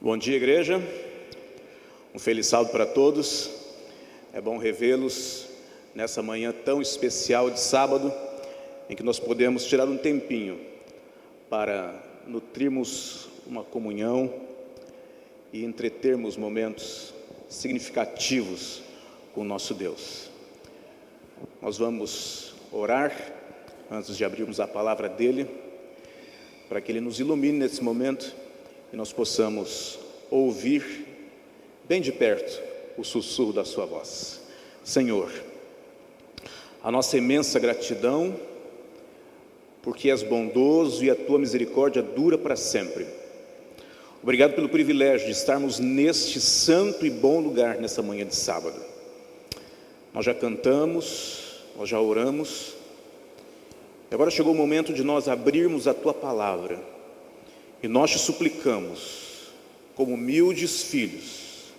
Bom dia, igreja. Um feliz sábado para todos. É bom revê-los nessa manhã tão especial de sábado, em que nós podemos tirar um tempinho para nutrirmos uma comunhão e entretermos momentos significativos com o nosso Deus. Nós vamos orar antes de abrirmos a palavra dele, para que ele nos ilumine nesse momento e nós possamos ouvir bem de perto o sussurro da sua voz. Senhor, a nossa imensa gratidão, porque és bondoso e a tua misericórdia dura para sempre. Obrigado pelo privilégio de estarmos neste santo e bom lugar nessa manhã de sábado. Nós já cantamos, nós já oramos, e agora chegou o momento de nós abrirmos a tua palavra. E nós te suplicamos, como humildes filhos,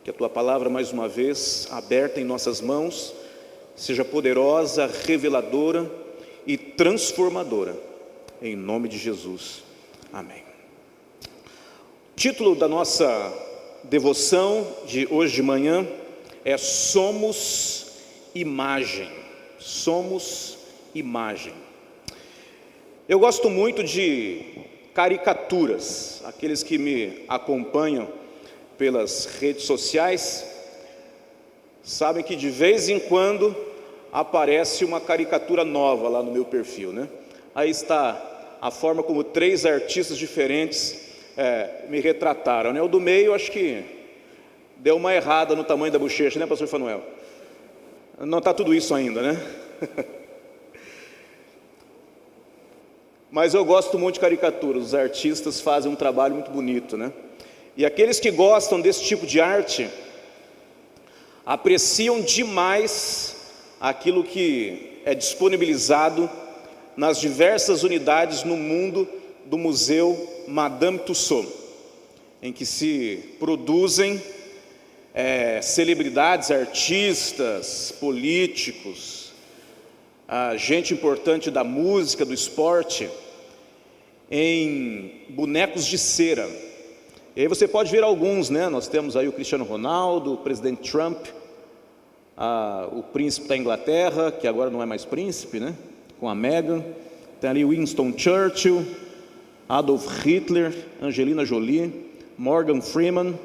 que a tua palavra, mais uma vez, aberta em nossas mãos, seja poderosa, reveladora e transformadora, em nome de Jesus. Amém. O título da nossa devoção de hoje de manhã é Somos Imagem. Somos Imagem. Eu gosto muito de caricaturas. Aqueles que me acompanham pelas redes sociais sabem que de vez em quando aparece uma caricatura nova lá no meu perfil, né? Aí está a forma como 3 artistas diferentes me retrataram, né? O do meio acho que deu uma errada no tamanho da bochecha, né, pastor Fanuel? Não está tudo isso ainda, né? Mas eu gosto muito de caricaturas. Os artistas fazem um trabalho muito bonito, né? E aqueles que gostam desse tipo de arte apreciam demais aquilo que é disponibilizado nas diversas unidades no mundo do Museu Madame Tussauds, em que se produzem celebridades, artistas, políticos, gente importante da música, do esporte, em bonecos de cera. E aí você pode ver alguns, né? Nós temos aí o Cristiano Ronaldo, o presidente Trump, o príncipe da Inglaterra, que agora não é mais príncipe, né? Com a Meghan. Tem ali Winston Churchill, Adolf Hitler, Angelina Jolie, Morgan Freeman,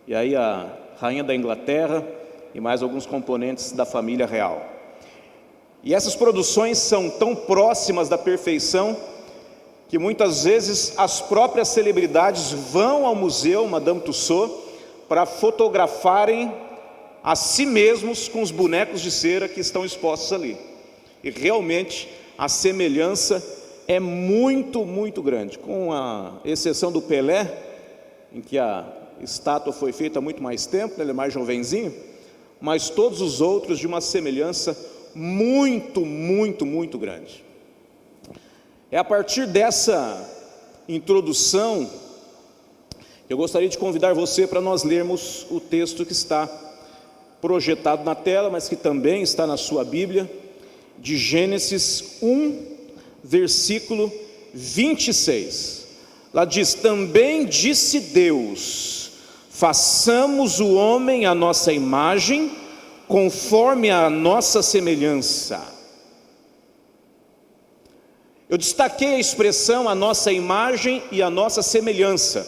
e aí a rainha da Inglaterra e mais alguns componentes da família real. E essas produções são tão próximas da perfeição que muitas vezes as próprias celebridades vão ao museu Madame Tussauds para fotografarem a si mesmos com os bonecos de cera que estão expostos ali. E realmente a semelhança é muito, muito grande, com a exceção do Pelé, em que a estátua foi feita há muito mais tempo, ele é mais jovenzinho, mas todos os outros de uma semelhança muito, muito, muito grande. É a partir dessa introdução eu gostaria de convidar você para nós lermos o texto que está projetado na tela, mas que também está na sua Bíblia, de Gênesis 1, versículo 26. Lá diz: também disse Deus, façamos o homem à nossa imagem, conforme a nossa semelhança. Eu destaquei a expressão a nossa imagem e a nossa semelhança,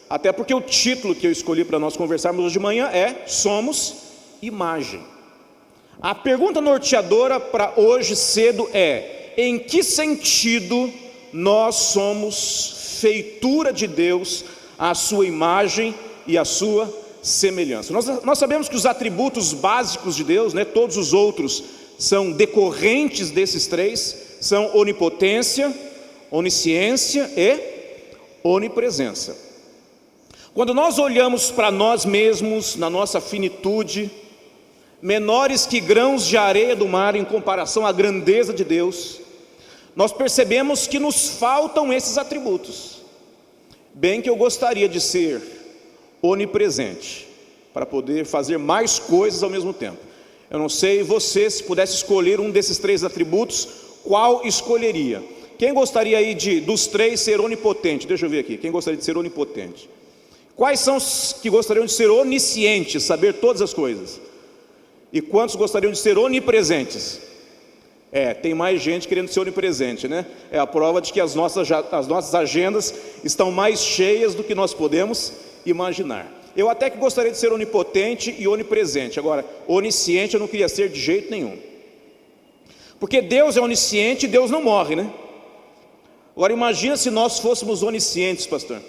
até porque o título que eu escolhi para nós conversarmos hoje de manhã é Somos Imagem. A pergunta norteadora para hoje cedo é: em que sentido nós somos feitura de Deus, a sua imagem e a sua semelhança? Nós sabemos que os atributos básicos de Deus, né, todos os outros são decorrentes desses 3, são onipotência, onisciência e onipresença. Quando nós olhamos para nós mesmos, na nossa finitude, menores que grãos de areia do mar em comparação à grandeza de Deus, nós percebemos que nos faltam esses atributos. Bem que eu gostaria de ser onipresente, para poder fazer mais coisas ao mesmo tempo. Eu não sei você, se pudesse escolher um desses 3 atributos, qual escolheria? Quem gostaria aí dos três ser onipotente? Deixa eu ver aqui, quem gostaria de ser onipotente? Quais são os que gostariam de ser oniscientes, saber todas as coisas? E quantos gostariam de ser onipresentes? Tem mais gente querendo ser onipresente, né? É a prova de que as nossas agendas estão mais cheias do que nós podemos imaginar. Eu até que gostaria de ser onipotente e onipresente. Agora, onisciente eu não queria ser de jeito nenhum. Porque Deus é onisciente e Deus não morre, né? Agora imagina se nós fôssemos oniscientes, pastor.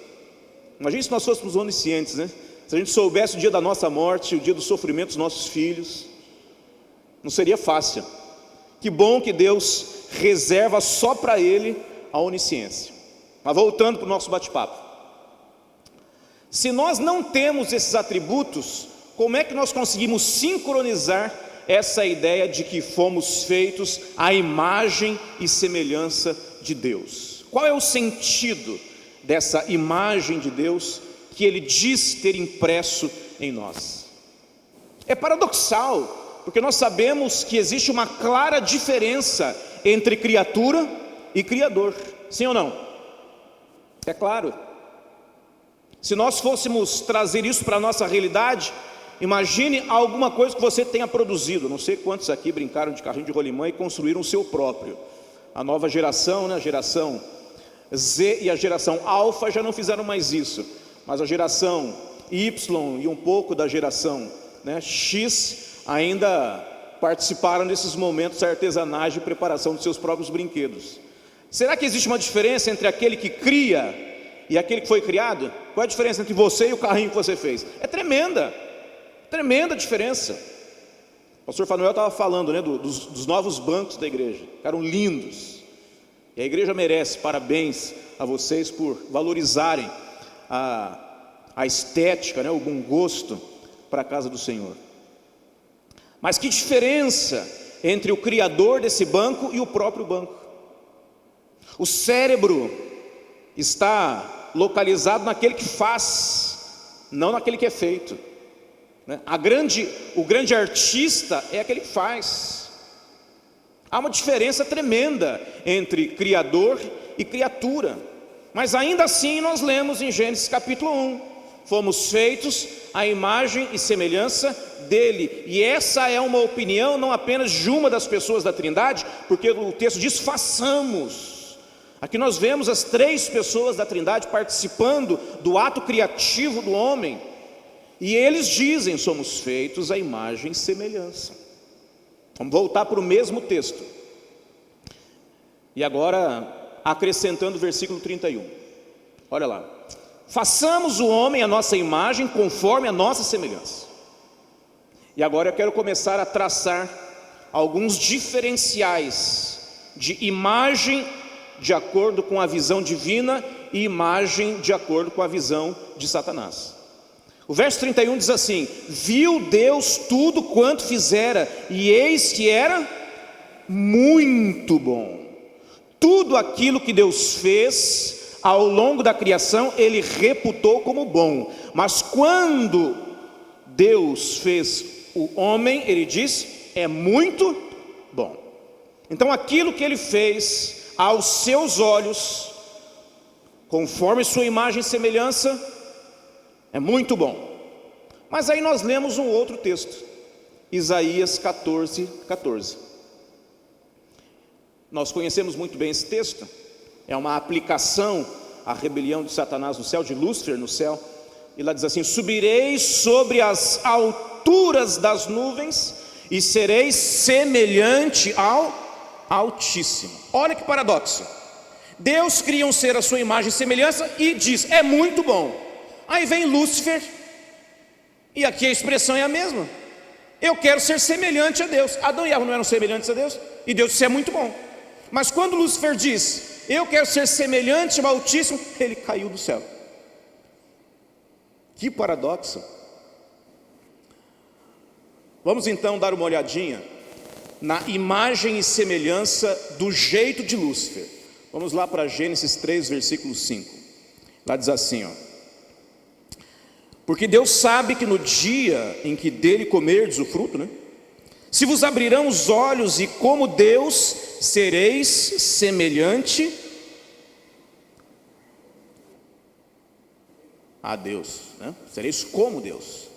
Imagina se nós fôssemos oniscientes, né? Se a gente soubesse o dia da nossa morte, o dia do sofrimento dos nossos filhos, não seria fácil. Que bom que Deus reserva só para Ele a onisciência. Mas voltando para o nosso bate-papo. Se nós não temos esses atributos, como é que nós conseguimos sincronizar essa ideia de que fomos feitos à imagem e semelhança de Deus? Qual é o sentido dessa imagem de Deus que Ele diz ter impresso em nós? É paradoxal, porque nós sabemos que existe uma clara diferença entre criatura e Criador. Sim ou não? É claro. Se nós fôssemos trazer isso para a nossa realidade, imagine alguma coisa que você tenha produzido. Não sei quantos aqui brincaram de carrinho de rolimã e construíram o seu próprio. A nova geração, né, a geração Z e a geração Alfa já não fizeram mais isso. Mas a geração Y e um pouco da geração, né, X ainda participaram desses momentos artesanais de preparação dos seus próprios brinquedos. Será que existe uma diferença entre aquele que cria e aquele que foi criado? Qual é a diferença entre você e o carrinho que você fez? É tremenda, tremenda diferença. O pastor Fanuel estava falando, né, dos novos bancos da igreja, ficaram lindos, e a igreja merece parabéns a vocês por valorizarem a estética, né, o bom gosto para a casa do Senhor. Mas que diferença entre o criador desse banco e o próprio banco? O cérebro está localizado naquele que faz, não naquele que é feito, né? O grande artista é aquele que faz. Há uma diferença tremenda entre criador e criatura. Mas ainda assim nós lemos em Gênesis capítulo 1, fomos feitos à imagem e semelhança dele. E essa é uma opinião não apenas de uma das pessoas da Trindade, porque o texto diz façamos. Aqui nós vemos as três pessoas da Trindade participando do ato criativo do homem. E eles dizem, somos feitos à imagem e semelhança. Vamos voltar para o mesmo texto. E agora acrescentando o versículo 31. Olha lá. Façamos o homem à nossa imagem, conforme a nossa semelhança. E agora eu quero começar a traçar alguns diferenciais de imagem de acordo com a visão divina e imagem de acordo com a visão de Satanás. O verso 31 diz assim: viu Deus tudo quanto fizera, e eis que era muito bom. Tudo aquilo que Deus fez ao longo da criação, Ele reputou como bom. Mas quando Deus fez o homem, Ele diz, é muito bom. Então aquilo que Ele fez aos seus olhos, conforme sua imagem e semelhança, é muito bom. Mas aí nós lemos um outro texto, Isaías 14:14. Nós conhecemos muito bem esse texto. É uma aplicação à rebelião de Satanás no céu, de Lúcifer no céu. E lá diz assim: subirei sobre as alturas das nuvens e serei semelhante ao Altíssimo. Olha que paradoxo. Deus cria um ser à sua imagem e semelhança e diz, é muito bom. Aí vem Lúcifer, e aqui a expressão é a mesma. Eu quero ser semelhante a Deus. Adão e Eva não eram semelhantes a Deus? E Deus disse, é muito bom. Mas quando Lúcifer diz, eu quero ser semelhante ao Altíssimo, ele caiu do céu. Que paradoxo. Vamos então dar uma olhadinha na imagem e semelhança do jeito de Lúcifer. Vamos lá para Gênesis 3, versículo 5. Lá diz assim, ó: porque Deus sabe que no dia em que dele comerdes o fruto, né, se vos abrirão os olhos, e como Deus sereis semelhante a Deus, né? Sereis como Deus,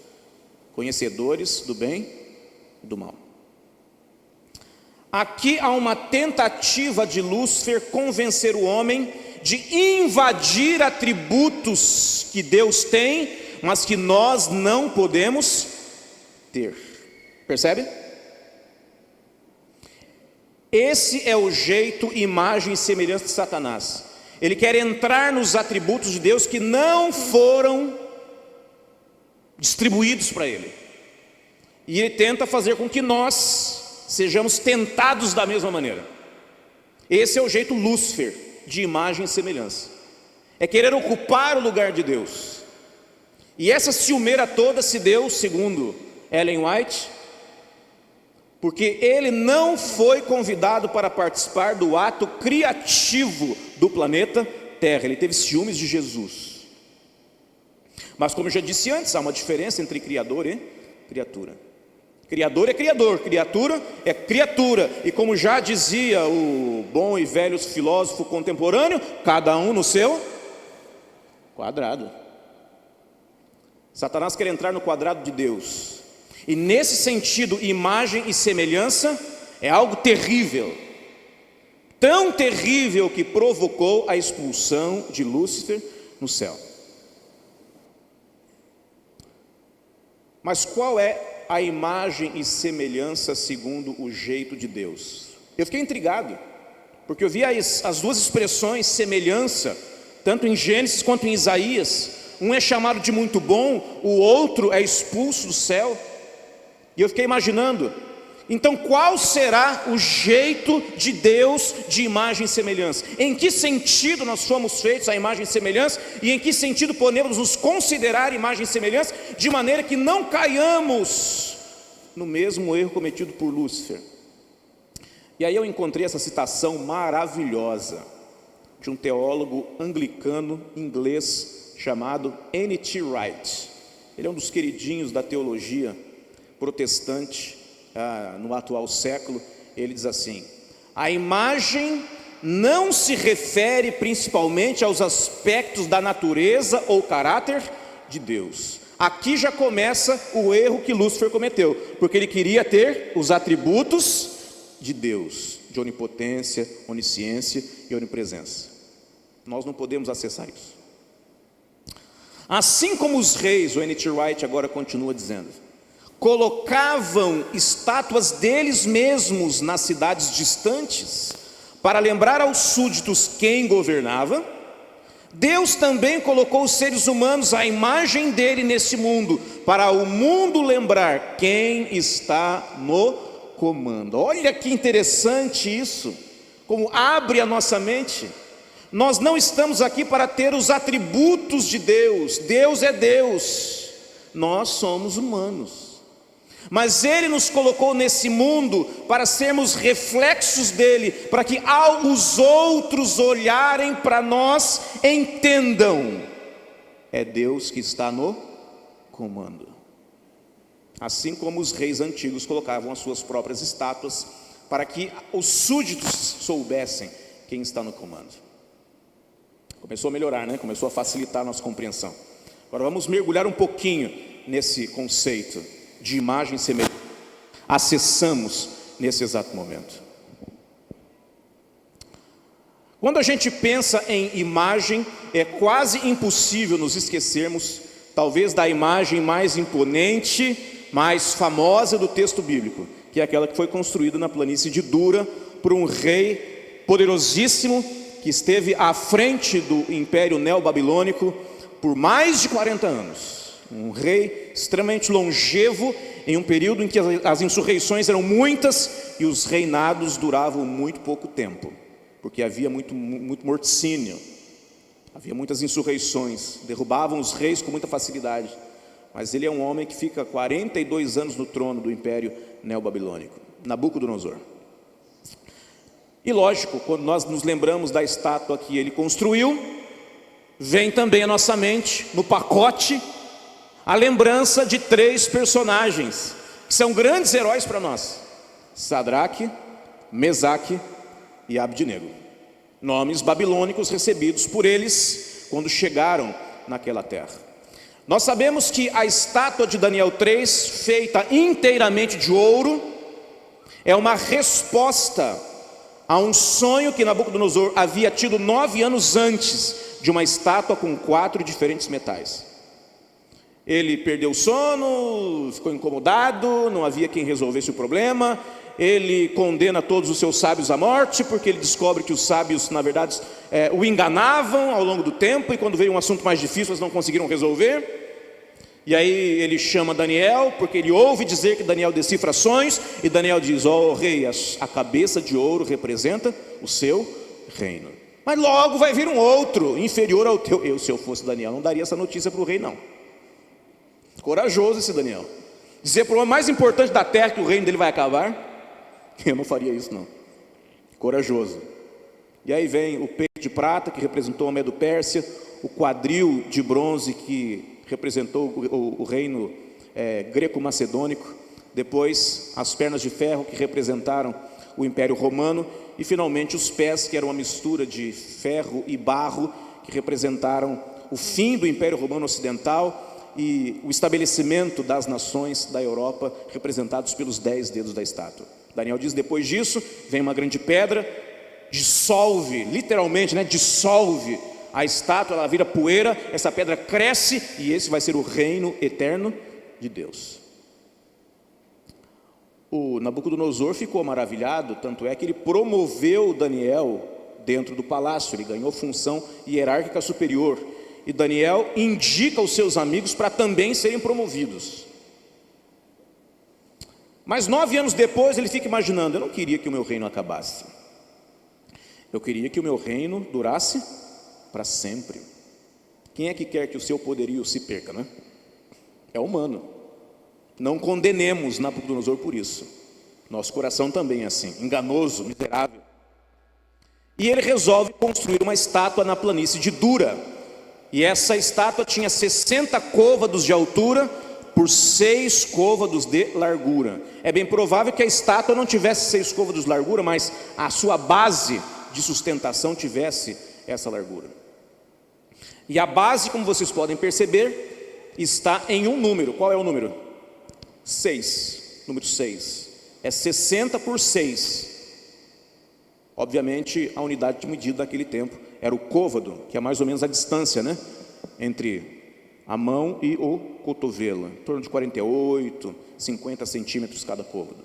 conhecedores do bem e do mal. Aqui há uma tentativa de Lúcifer convencer o homem de invadir atributos que Deus tem, mas que nós não podemos ter. Percebe? Esse é o jeito, imagem e semelhança de Satanás. Ele quer entrar nos atributos de Deus que não foram distribuídos para ele. E ele tenta fazer com que nós sejamos tentados da mesma maneira. Esse é o jeito Lúcifer de imagem e semelhança. É querer ocupar o lugar de Deus. E essa ciumeira toda se deu, segundo Ellen White, porque ele não foi convidado para participar do ato criativo do planeta Terra. Ele teve ciúmes de Jesus. Mas como eu já disse antes, há uma diferença entre criador e criatura. Criador é criador, criatura é criatura. E como já dizia o bom e velho filósofo contemporâneo, cada um no seu quadrado. Satanás quer entrar no quadrado de Deus. E nesse sentido, imagem e semelhança é algo terrível. Tão terrível que provocou a expulsão de Lúcifer no céu. Mas qual é a imagem e semelhança segundo o jeito de Deus? Eu fiquei intrigado, porque eu vi as duas expressões semelhança, tanto em Gênesis quanto em Isaías. Um é chamado de muito bom, o outro é expulso do céu. E eu fiquei imaginando, então qual será o jeito de Deus de imagem e semelhança? Em que sentido nós fomos feitos à imagem e semelhança? E em que sentido podemos nos considerar imagem e semelhança? De maneira que não caiamos no mesmo erro cometido por Lúcifer. E aí eu encontrei essa citação maravilhosa de um teólogo anglicano inglês chamado N.T. Wright. Ele é um dos queridinhos da teologia protestante no atual século. Ele diz assim: a imagem não se refere principalmente aos aspectos da natureza ou caráter de Deus. Aqui já começa o erro que Lúcifer cometeu, porque ele queria ter os atributos de Deus, de onipotência, onisciência e onipresença. Nós não podemos acessar isso. Assim como os reis, o N.T. Wright agora continua dizendo, colocavam estátuas deles mesmos nas cidades distantes para lembrar aos súditos quem governava, Deus também colocou os seres humanos à imagem dele nesse mundo, para o mundo lembrar quem está no comando. Olha que interessante isso, como abre a nossa mente. Nós não estamos aqui para ter os atributos de Deus. Deus é Deus, nós somos humanos. Mas Ele nos colocou nesse mundo para sermos reflexos dEle, para que ao os outros olharem para nós, entendam, é Deus que está no comando. Assim como os reis antigos colocavam as suas próprias estátuas, para que os súditos soubessem quem está no comando. Começou a melhorar, né? Começou a facilitar a nossa compreensão. Agora vamos mergulhar um pouquinho nesse conceito de imagem e semelhança. Acessamos nesse exato momento. Quando a gente pensa em imagem, é quase impossível nos esquecermos, talvez, da imagem mais imponente, mais famosa do texto bíblico, que é aquela que foi construída na planície de Dura por um rei poderosíssimo que esteve à frente do império neobabilônico por mais de 40 anos. Um rei extremamente longevo, em um período em que as insurreições eram muitas e os reinados duravam muito pouco tempo, porque havia muito morticínio, havia muitas insurreições, derrubavam os reis com muita facilidade. Mas ele é um homem que fica 42 anos no trono do império neobabilônico, Nabucodonosor. E lógico, quando nós nos lembramos da estátua que ele construiu, vem também à nossa mente, no pacote, a lembrança de 3 personagens que são grandes heróis para nós: Sadraque, Mesaque e Abdinego. Nomes babilônicos recebidos por eles quando chegaram naquela terra. Nós sabemos que a estátua de Daniel 3, feita inteiramente de ouro, é uma resposta a um sonho que Nabucodonosor havia tido 9 anos antes, de uma estátua com 4 diferentes metais. Ele perdeu o sono, ficou incomodado, não havia quem resolvesse o problema. Ele condena todos os seus sábios à morte, porque ele descobre que os sábios, na verdade, o enganavam ao longo do tempo, e quando veio um assunto mais difícil, eles não conseguiram resolver. E aí ele chama Daniel, porque ele ouve dizer que Daniel decifra sonhos, e Daniel diz: ó rei, a cabeça de ouro representa o seu reino, mas logo vai vir um outro, inferior ao teu. Se eu fosse Daniel, não daria essa notícia para o rei, não. Corajoso esse Daniel, dizer para o homem mais importante da terra que o reino dele vai acabar. Eu não faria isso, não. Corajoso. E aí vem o peito de prata, que representou a Medo-Pérsia, o quadril de bronze, que representou o reino greco-macedônico, depois as pernas de ferro, que representaram o Império Romano, e finalmente os pés, que eram uma mistura de ferro e barro, que representaram o fim do Império Romano Ocidental e o estabelecimento das nações da Europa, representados pelos 10 dedos da estátua. Daniel diz: depois disso vem uma grande pedra, dissolve, literalmente, dissolve a estátua, ela vira poeira, essa pedra cresce, e esse vai ser o reino eterno de Deus. O Nabucodonosor ficou maravilhado, tanto é que ele promoveu Daniel dentro do palácio, ele ganhou função hierárquica superior, e Daniel indica os seus amigos para também serem promovidos. Mas 9 anos depois ele fica imaginando: eu não queria que o meu reino acabasse, eu queria que o meu reino durasse para sempre. Quem é que quer que o seu poderio se perca, né? É humano. Não condenemos Nabucodonosor por isso. Nosso coração também é assim, enganoso, miserável. E ele resolve construir uma estátua na planície de Dura. E essa estátua tinha 60 côvados de altura por 6 côvados de largura. É bem provável que a estátua não tivesse 6 côvados de largura, mas a sua base de sustentação tivesse essa largura. E a base, como vocês podem perceber, está em um número. Qual é o número? 6. Número 6. É 60 por 6. Obviamente, a unidade de medida daquele tempo era o côvado, que é mais ou menos a distância, entre a mão e o cotovelo, em torno de 48, 50 centímetros cada côvado.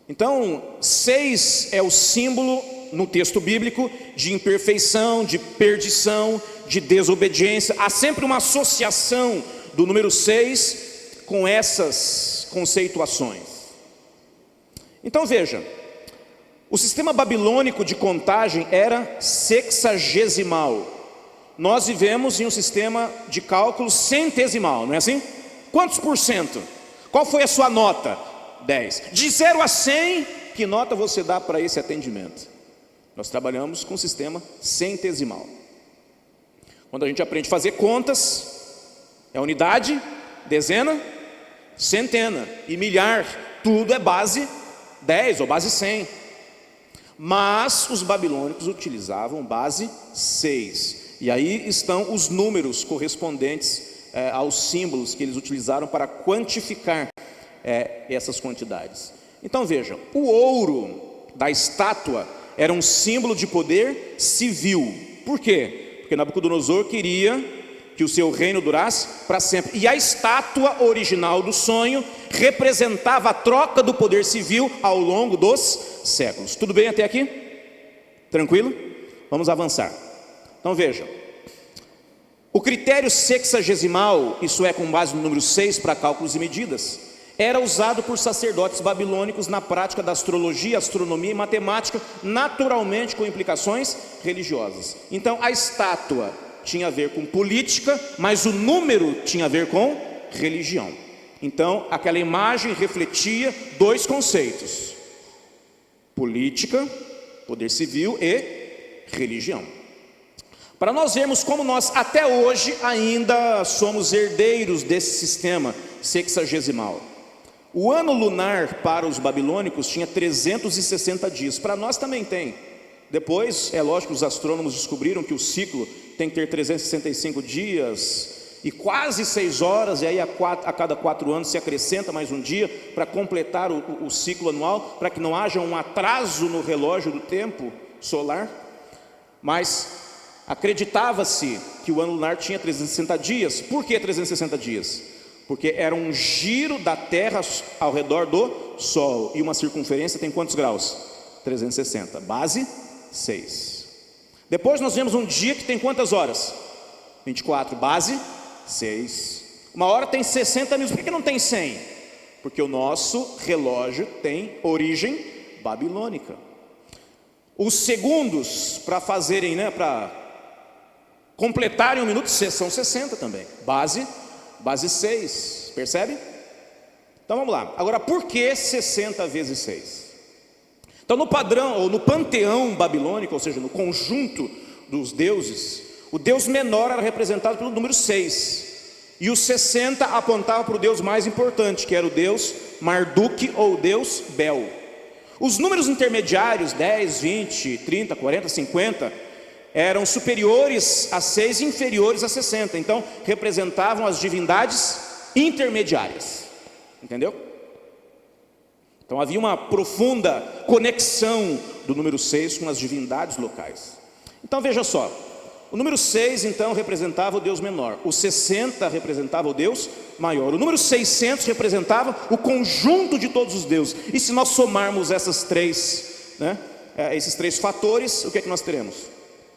Então, 6 é o símbolo, no texto bíblico, de imperfeição, de perdição, de desobediência. Há sempre uma associação do número 6 com essas conceituações. Então veja, o sistema babilônico de contagem era sexagesimal. Nós vivemos em um sistema de cálculo centesimal, não é assim? Quantos por cento? Qual foi a sua nota? 10. De 0 a 100, que nota você dá para esse atendimento? Nós trabalhamos com o sistema centesimal. Quando a gente aprende a fazer contas, é unidade, dezena, centena e milhar. Tudo é base 10 ou base 100. Mas os babilônicos utilizavam base 6. E aí estão os números correspondentes aos símbolos que eles utilizaram para quantificar essas quantidades. Então vejam, o ouro da estátua era um símbolo de poder civil. Por quê? Porque Nabucodonosor queria que o seu reino durasse para sempre. E a estátua original do sonho representava a troca do poder civil ao longo dos séculos. Tudo bem até aqui? Tranquilo? Vamos avançar. Então vejam, o critério sexagesimal, isso é com base no número 6 para cálculos e medidas, era usado por sacerdotes babilônicos na prática da astrologia, astronomia e matemática, naturalmente com implicações religiosas. Então a estátua tinha a ver com política, mas o número tinha a ver com religião. Então aquela imagem refletia 2 conceitos: política, poder civil e religião. Para nós vermos como nós até hoje ainda somos herdeiros desse sistema sexagesimal. O ano lunar para os babilônicos tinha 360 dias, para nós também tem. Depois, é lógico, os astrônomos descobriram que o ciclo tem que ter 365 dias e quase 6 horas, e aí a cada 4 anos se acrescenta mais um dia para completar o ciclo anual, para que não haja um atraso no relógio do tempo solar. Mas acreditava-se que o ano lunar tinha 360 dias. Por que 360 dias? Porque era um giro da Terra ao redor do Sol, e uma circunferência tem quantos graus? 360, base 6. Depois nós vemos um dia que tem quantas horas? 24, base 6. Uma hora tem 60 minutos. Por que não tem 100? Porque o nosso relógio tem origem babilônica. Os segundos para fazerem, para completarem um minuto são 60 também, base 6, percebe? Então vamos lá. Agora, por que 60 vezes 6? Então, no padrão, ou no panteão babilônico, ou seja, no conjunto dos deuses, o deus menor era representado pelo número 6, e o 60 apontava para o deus mais importante, que era o deus Marduk, ou o deus Bel. Os números intermediários, 10, 20, 30, 40, 50, eram superiores a 6 e inferiores a 60, então representavam as divindades intermediárias, entendeu? Então havia uma profunda conexão do número 6 com as divindades locais. Então veja só, o número 6 então representava o Deus menor, o 60 representava o Deus maior, o número 600 representava o conjunto de todos os deuses. E se nós somarmos esses três fatores, o que é que nós teremos?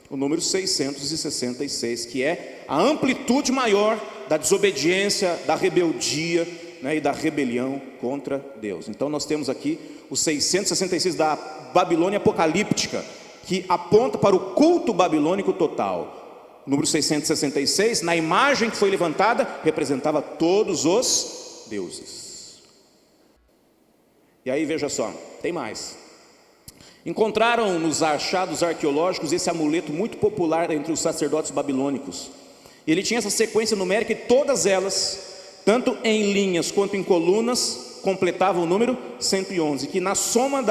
O número 666, que é a amplitude maior da desobediência, da rebeldia, e da rebelião contra Deus. Então nós temos aqui o 666 da Babilônia apocalíptica, que aponta para o culto babilônico total. O número 666, na imagem que foi levantada, representava todos os deuses. E aí veja só, tem mais. Encontraram nos achados arqueológicos esse amuleto muito popular entre os sacerdotes babilônicos. Ele tinha essa sequência numérica e todas elas, tanto em linhas quanto em colunas, completavam o número 111, que na soma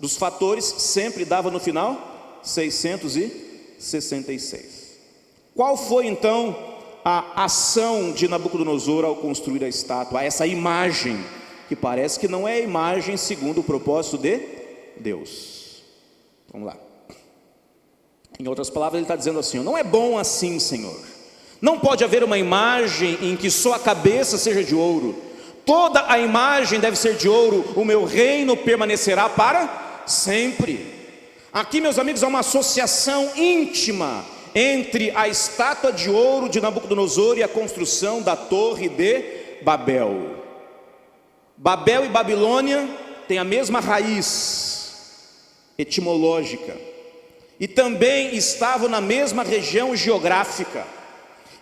dos fatores sempre dava no final 666. Qual foi então a ação de Nabucodonosor ao construir a estátua, essa imagem, que parece que não é a imagem segundo o propósito de Deus? Vamos lá. Em outras palavras, ele está dizendo assim: não é bom assim, Senhor. Não pode haver uma imagem em que só a cabeça seja de ouro. Toda a imagem deve ser de ouro. O meu reino permanecerá para sempre. Aqui, meus amigos, há uma associação íntima entre a estátua de ouro de Nabucodonosor e a construção da torre de Babel. Babel e Babilônia têm a mesma raiz etimológica e também estavam na mesma região geográfica.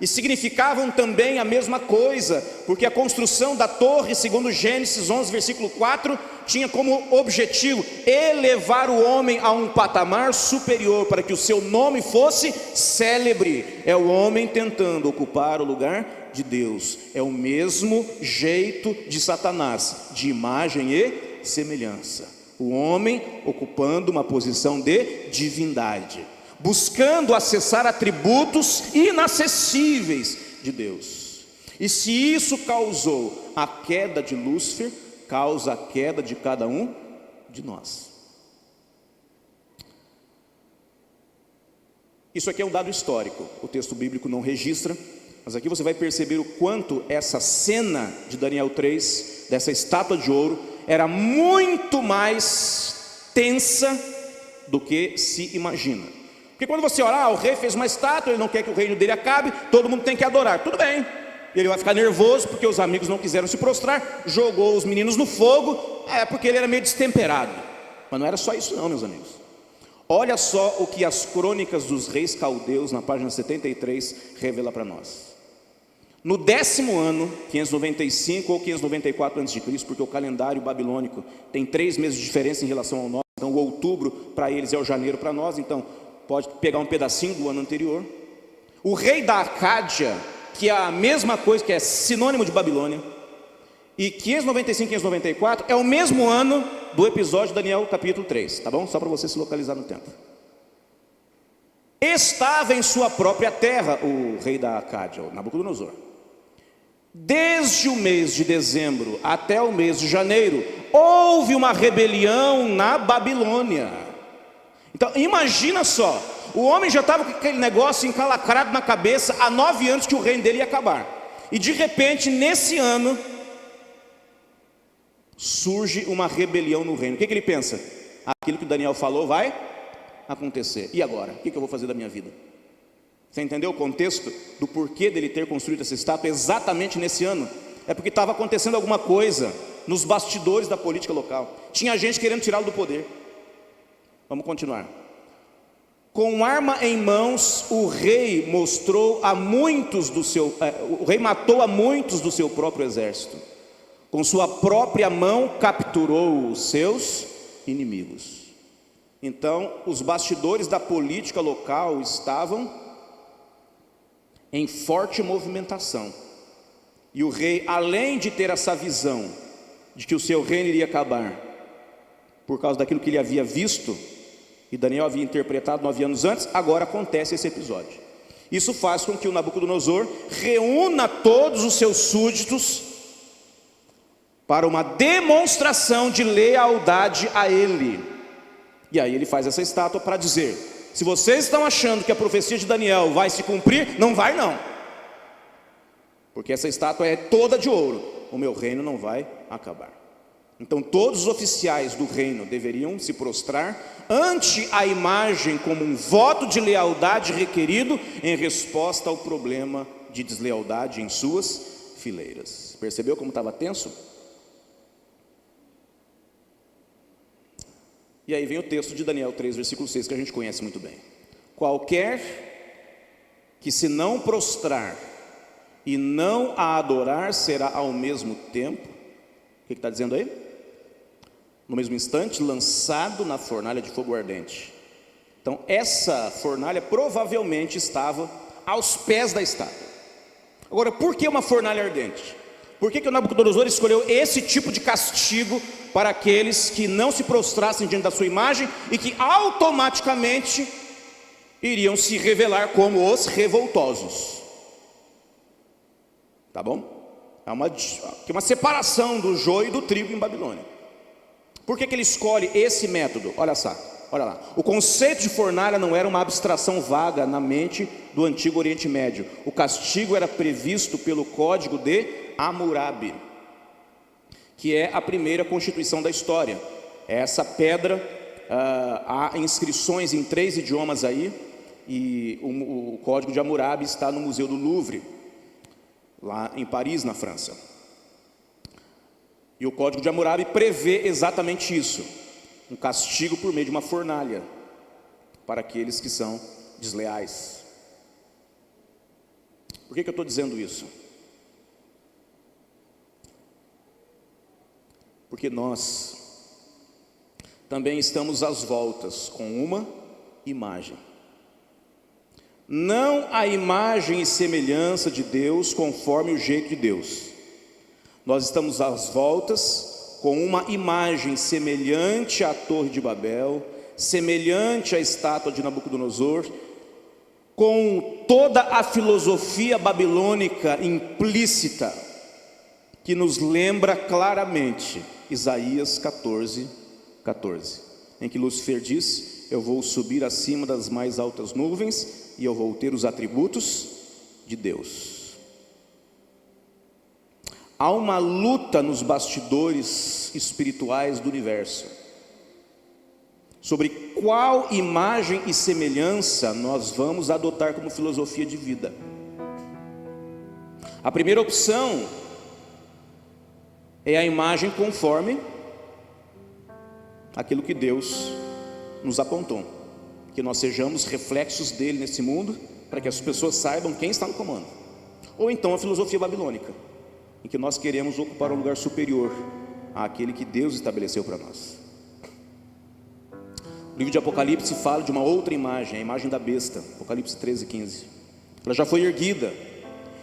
E significavam também a mesma coisa, porque a construção da torre, segundo Gênesis 11, versículo 4, tinha como objetivo elevar o homem a um patamar superior, para que o seu nome fosse célebre. É o homem tentando ocupar o lugar de Deus. É o mesmo jeito de Satanás, de imagem e semelhança. O homem ocupando uma posição de divindade, buscando acessar atributos inacessíveis de Deus. E se isso causou a queda de Lúcifer, causa a queda de cada um de nós. Isso aqui é um dado histórico, o texto bíblico não registra, mas aqui você vai perceber o quanto essa cena de Daniel 3, dessa estátua de ouro, era muito mais tensa do que se imagina. Porque quando você ora, o rei fez uma estátua, ele não quer que o reino dele acabe, todo mundo tem que adorar, tudo bem. Ele vai ficar nervoso porque os amigos não quiseram se prostrar, jogou os meninos no fogo, porque ele era meio destemperado. Mas não era só isso não, meus amigos. Olha só o que as crônicas dos reis caldeus, na página 73, revela para nós. No 10º ano, 595 ou 594 a.C., porque o calendário babilônico tem 3 meses de diferença em relação ao nosso, então o outubro para eles é o janeiro para nós, então pode pegar um pedacinho do ano anterior. O rei da Acádia, que é a mesma coisa, que é sinônimo de Babilônia, e 595 e 594 é o mesmo ano do episódio de Daniel capítulo 3, tá bom? Só para você se localizar no tempo. estava em sua própria terra, o rei da Acádia, o Nabucodonosor. Desde o mês de dezembro até o mês de janeiro, houve uma rebelião na Babilônia. Então imagina só, o homem já estava com aquele negócio encalacrado na cabeça há 9 anos que o reino dele ia acabar. E de repente, nesse ano, surge uma rebelião no reino. O que ele pensa? Aquilo que Daniel falou vai acontecer. E agora? O que eu vou fazer da minha vida? Você entendeu o contexto do porquê dele ter construído essa estátua exatamente nesse ano? É porque estava acontecendo alguma coisa nos bastidores da política local. Tinha gente querendo tirá-lo do poder. Vamos continuar. Com arma em mãos, o rei matou a muitos do seu próprio exército. Com sua própria mão capturou os seus inimigos. Então, os bastidores da política local estavam em forte movimentação. E o rei, além de ter essa visão de que o seu reino iria acabar por causa daquilo que ele havia visto, e Daniel havia interpretado 9 anos antes, agora acontece esse episódio. Isso faz com que o Nabucodonosor reúna todos os seus súditos para uma demonstração de lealdade a ele. E aí ele faz essa estátua para dizer: se vocês estão achando que a profecia de Daniel vai se cumprir, não vai não, porque essa estátua é toda de ouro, o meu reino não vai acabar. Então todos os oficiais do reino deveriam se prostrar ante a imagem como um voto de lealdade requerido em resposta ao problema de deslealdade em suas fileiras. Percebeu como estava tenso? E aí vem o texto de Daniel 3, versículo 6, que a gente conhece muito bem. Qualquer que se não prostrar e não a adorar será ao mesmo tempo, o que está dizendo aí? No mesmo instante, lançado na fornalha de fogo ardente. Então essa fornalha provavelmente estava aos pés da estátua. Agora, por que uma fornalha ardente? Por que o Nabucodonosor escolheu esse tipo de castigo para aqueles que não se prostrassem diante da sua imagem e que automaticamente iriam se revelar como os revoltosos? Tá bom? É uma separação do joio e do trigo em Babilônia. Por que ele escolhe esse método? Olha lá. O conceito de fornalha não era uma abstração vaga na mente do antigo Oriente Médio. O castigo era previsto pelo Código de Hammurabi, que é a primeira constituição da história. Essa pedra, há inscrições em 3 idiomas aí, e o Código de Hammurabi está no Museu do Louvre, lá em Paris, na França. E o Código de Hammurabi prevê exatamente isso: um castigo por meio de uma fornalha para aqueles que são desleais. Por que eu estou dizendo isso? Porque nós também estamos às voltas com uma imagem. Não a imagem e semelhança de Deus conforme o jeito de Deus. Nós estamos às voltas com uma imagem semelhante à Torre de Babel, semelhante à estátua de Nabucodonosor, com toda a filosofia babilônica implícita, que nos lembra claramente Isaías 14, em que Lúcifer diz: eu vou subir acima das mais altas nuvens e eu vou ter os atributos de Deus. Há uma luta nos bastidores espirituais do universo sobre qual imagem e semelhança nós vamos adotar como filosofia de vida. A primeira opção é a imagem conforme aquilo que Deus nos apontou, que nós sejamos reflexos dele nesse mundo, para que as pessoas saibam quem está no comando. Ou então a filosofia babilônica, em que nós queremos ocupar um lugar superior àquele que Deus estabeleceu para nós. O livro de Apocalipse fala de uma outra imagem, a imagem da besta, Apocalipse 13:15. Ela já foi erguida,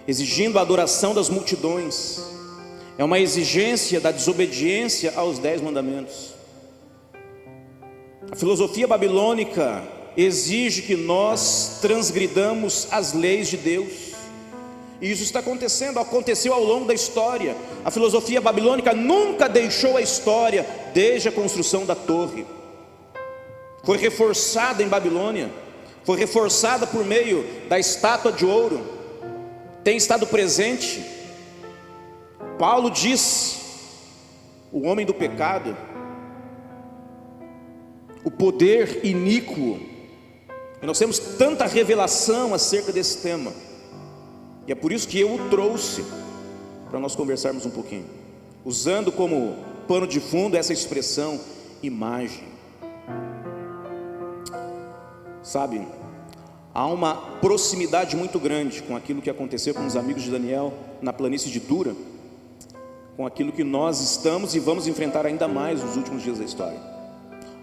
exigindo a adoração das multidões. É uma exigência da desobediência aos 10 mandamentos. A filosofia babilônica exige que nós transgridamos as leis de Deus. E isso está acontecendo, aconteceu ao longo da história. A filosofia babilônica nunca deixou a história desde a construção da torre. Foi reforçada em Babilônia, foi reforçada por meio da estátua de ouro, tem estado presente. Paulo diz: o homem do pecado, o poder iníquo. E nós temos tanta revelação acerca desse tema, e é por isso que eu o trouxe para nós conversarmos um pouquinho, usando como pano de fundo essa expressão imagem. Sabe, há uma proximidade muito grande com aquilo que aconteceu com os amigos de Daniel na planície de Dura, com aquilo que nós estamos e vamos enfrentar ainda mais nos últimos dias da história.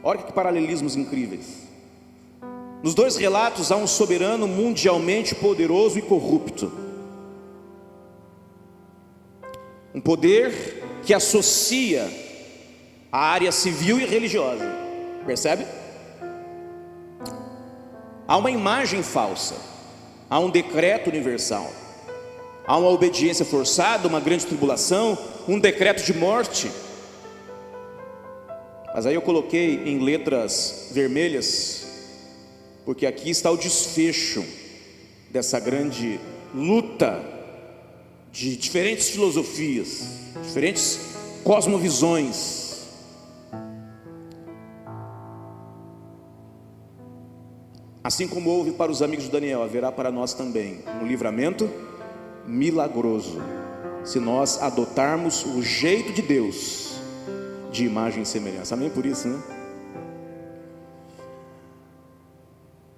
Olha que paralelismos incríveis. Nos dois relatos há um soberano mundialmente poderoso e corrupto, um poder que associa a área civil e religiosa, percebe? Há uma imagem falsa, há um decreto universal, há uma obediência forçada, uma grande tribulação, um decreto de morte. Mas aí eu coloquei em letras vermelhas, porque aqui está o desfecho dessa grande luta de diferentes filosofias, diferentes cosmovisões. Assim como houve para os amigos de Daniel, haverá para nós também um livramento milagroso, se nós adotarmos o jeito de Deus, de imagem e semelhança. Amém por isso, né?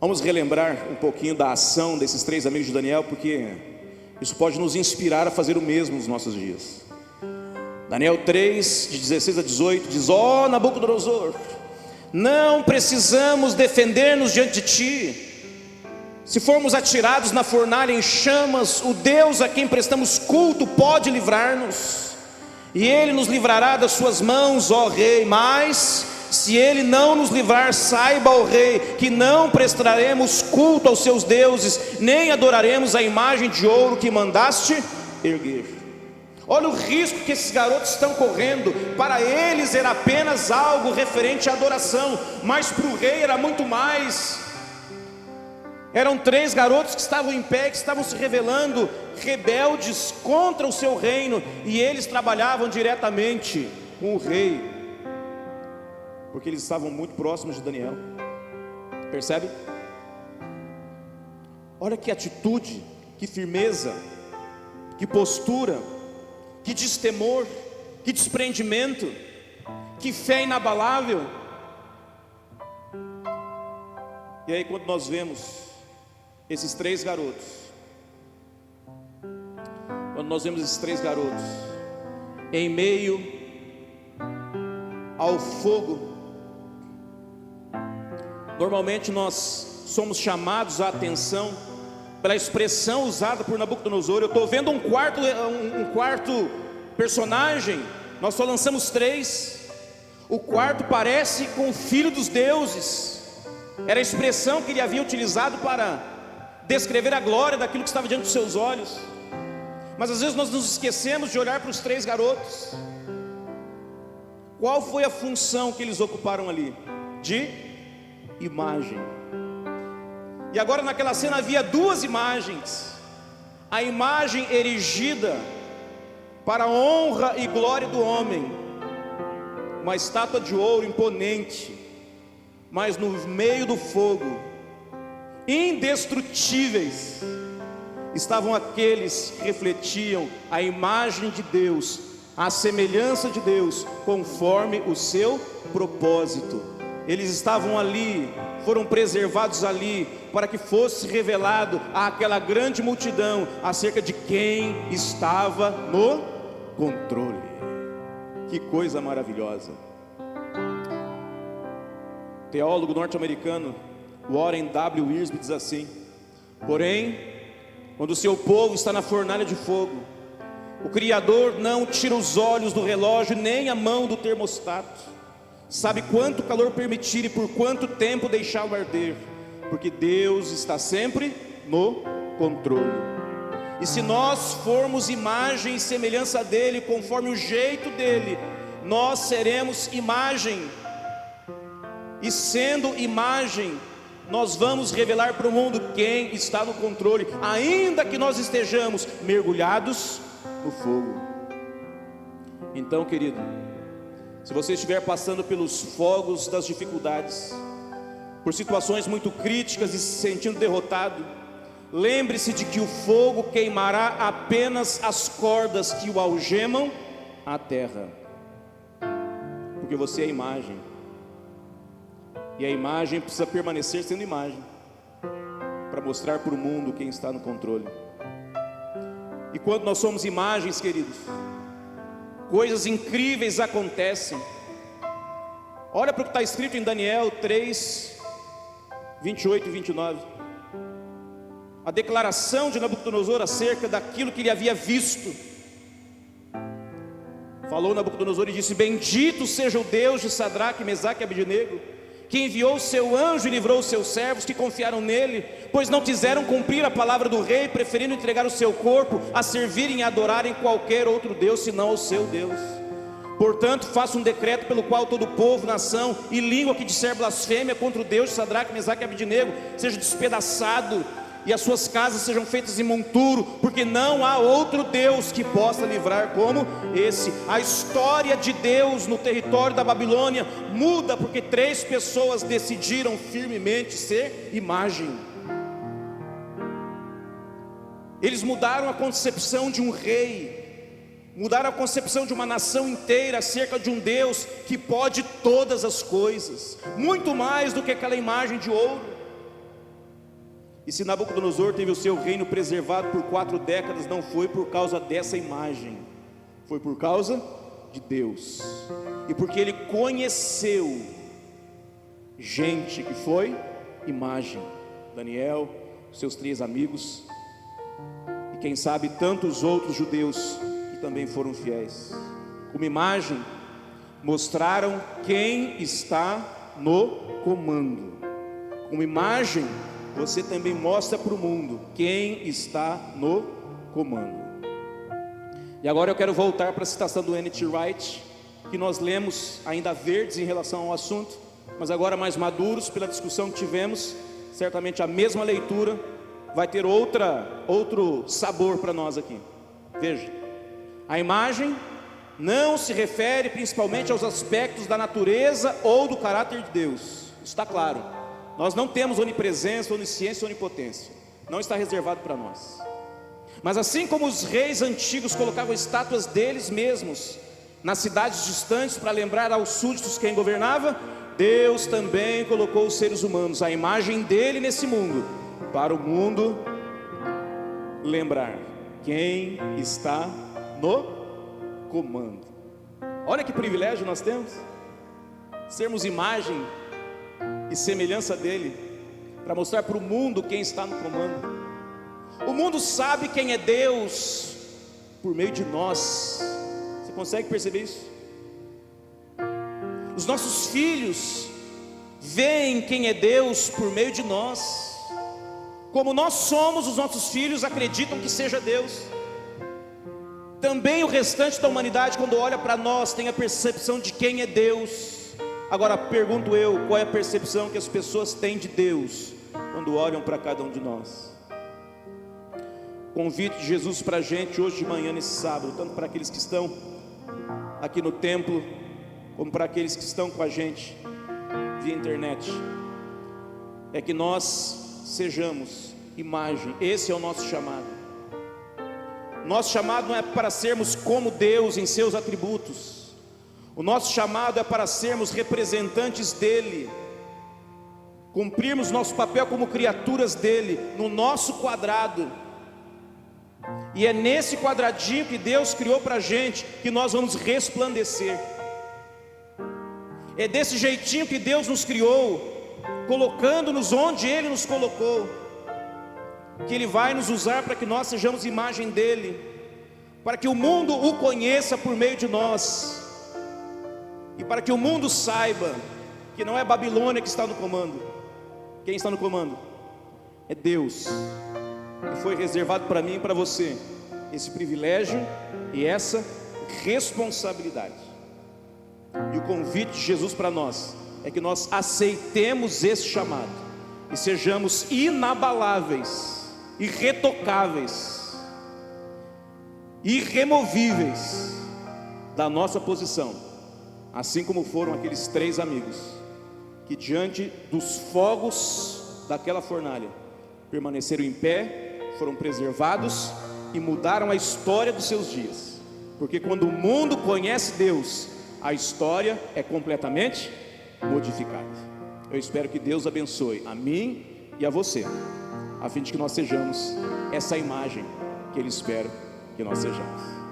Vamos relembrar um pouquinho da ação desses três amigos de Daniel, porque isso pode nos inspirar a fazer o mesmo nos nossos dias. Daniel 3, de 16 a 18, diz: ó Nabucodonosor, não precisamos defender-nos diante de ti. Se formos atirados na fornalha em chamas, o Deus a quem prestamos culto pode livrar-nos, e Ele nos livrará das suas mãos, ó Rei. Mas se Ele não nos livrar, saiba, ó Rei, que não prestaremos culto aos seus deuses, nem adoraremos a imagem de ouro que mandaste erguer. Olha o risco que esses garotos estão correndo. Para eles era apenas algo referente à adoração, mas para o rei era muito mais. Eram três garotos que estavam em pé, que estavam se rebelando, rebeldes contra o seu reino, e eles trabalhavam diretamente com o rei, porque eles estavam muito próximos de Daniel. Percebe? Olha que atitude, que firmeza, que postura, que destemor, que desprendimento, que fé inabalável. E aí quando nós vemos esses três garotos, em meio ao fogo, normalmente nós somos chamados a atenção pela expressão usada por Nabucodonosor. Eu estou vendo um quarto personagem, nós só lançamos três. O quarto parece com o filho dos deuses. Era a expressão que ele havia utilizado para descrever a glória daquilo que estava diante dos seus olhos. Mas às vezes nós nos esquecemos de olhar para os três garotos. Qual foi a função que eles ocuparam ali? De imagem. E agora naquela cena havia duas imagens. A imagem erigida para a honra e glória do homem, uma estátua de ouro imponente, mas no meio do fogo, indestrutíveis, estavam aqueles que refletiam a imagem de Deus, a semelhança de Deus, conforme o seu propósito. Eles estavam ali, foram preservados ali, para que fosse revelado àquela grande multidão acerca de quem estava no controle. Que coisa maravilhosa. O teólogo norte-americano Warren W. Wiersbe diz assim: porém, quando o seu povo está na fornalha de fogo, o Criador não tira os olhos do relógio, nem a mão do termostato. Sabe quanto calor permitir e por quanto tempo deixá-lo arder. Porque Deus está sempre no controle. E se nós formos imagem e semelhança dele, conforme o jeito dele, nós seremos imagem. E sendo imagem, nós vamos revelar para o mundo quem está no controle, ainda que nós estejamos mergulhados no fogo. Então, querido, se você estiver passando pelos fogos das dificuldades, por situações muito críticas e se sentindo derrotado, lembre-se de que o fogo queimará apenas as cordas que o algemam à terra, porque você é imagem, e a imagem precisa permanecer sendo imagem, para mostrar para o mundo quem está no controle. E quando nós somos imagens, queridos, coisas incríveis acontecem. Olha para o que está escrito em Daniel 3, 28 e 29. A declaração de Nabucodonosor acerca daquilo que ele havia visto. Falou Nabucodonosor e disse: bendito seja o Deus de Sadraque, Mesaque e Abednego, que enviou o seu anjo e livrou os seus servos que confiaram nele, pois não quiseram cumprir a palavra do rei, preferindo entregar o seu corpo a servirem e adorarem qualquer outro Deus senão o seu Deus. Portanto, faça um decreto pelo qual todo povo, nação e língua que disser blasfêmia contra o Deus de Sadraque, Mesaque e Abednego seja despedaçado, e as suas casas sejam feitas em monturo, porque não há outro Deus que possa livrar como esse. A história de Deus no território da Babilônia muda, porque 3 pessoas decidiram firmemente ser imagem. Eles mudaram a concepção de um rei, mudaram a concepção de uma nação inteira acerca de um Deus que pode todas as coisas, muito mais do que aquela imagem de ouro. E se Nabucodonosor teve o seu reino preservado por 4 décadas, não foi por causa dessa imagem, foi por causa de Deus, e porque ele conheceu gente que foi imagem, Daniel, seus 3 amigos, e quem sabe tantos outros judeus que também foram fiéis. Como imagem, mostraram quem está no comando. Como imagem, você também mostra para o mundo quem está no comando. E agora eu quero voltar para a citação do N.T. Wright, que nós lemos ainda verdes em relação ao assunto, mas agora mais maduros pela discussão que tivemos. Certamente a mesma leitura vai ter outro sabor para nós aqui. Veja, a imagem não se refere principalmente aos aspectos da natureza ou do caráter de Deus, isso está claro. Nós não temos onipresença, onisciência, onipotência, não está reservado para nós. Mas assim como os reis antigos colocavam estátuas deles mesmos nas cidades distantes para lembrar aos súditos quem governava, Deus também colocou os seres humanos, a imagem dele nesse mundo, para o mundo lembrar quem está no comando. Olha que privilégio nós temos, sermos imagem e semelhança dele, para mostrar para o mundo quem está no comando. O mundo sabe quem é Deus por meio de nós. Você consegue perceber isso? Os nossos filhos veem quem é Deus por meio de nós. Como nós somos, os nossos filhos acreditam que seja Deus. Também o restante da humanidade, quando olha para nós, tem a percepção de quem é Deus. Agora pergunto eu, qual é a percepção que as pessoas têm de Deus quando olham para cada um de nós? Convite de Jesus para a gente hoje de manhã, nesse sábado, tanto para aqueles que estão aqui no templo, como para aqueles que estão com a gente via internet, é que nós sejamos imagem. Esse é o nosso chamado. Nosso chamado não é para sermos como Deus em seus atributos. O nosso chamado é para sermos representantes dele, cumprirmos nosso papel como criaturas dele, no nosso quadrado. E é nesse quadradinho que Deus criou para a gente que nós vamos resplandecer. É desse jeitinho que Deus nos criou, colocando-nos onde Ele nos colocou, que Ele vai nos usar para que nós sejamos imagem dele, para que o mundo o conheça por meio de nós, e para que o mundo saiba que não é Babilônia que está no comando, Quem está no comando? É Deus. E foi reservado para mim e para você esse privilégio e essa responsabilidade. E o convite de Jesus para nós é que nós aceitemos esse chamado e sejamos inabaláveis, irretocáveis, irremovíveis da nossa posição, assim como foram aqueles 3 amigos que diante dos fogos daquela fornalha permaneceram em pé, foram preservados e mudaram a história dos seus dias. Porque quando o mundo conhece Deus, a história é completamente modificada. Eu espero que Deus abençoe a mim e a você, a fim de que nós sejamos essa imagem que Ele espera que nós sejamos.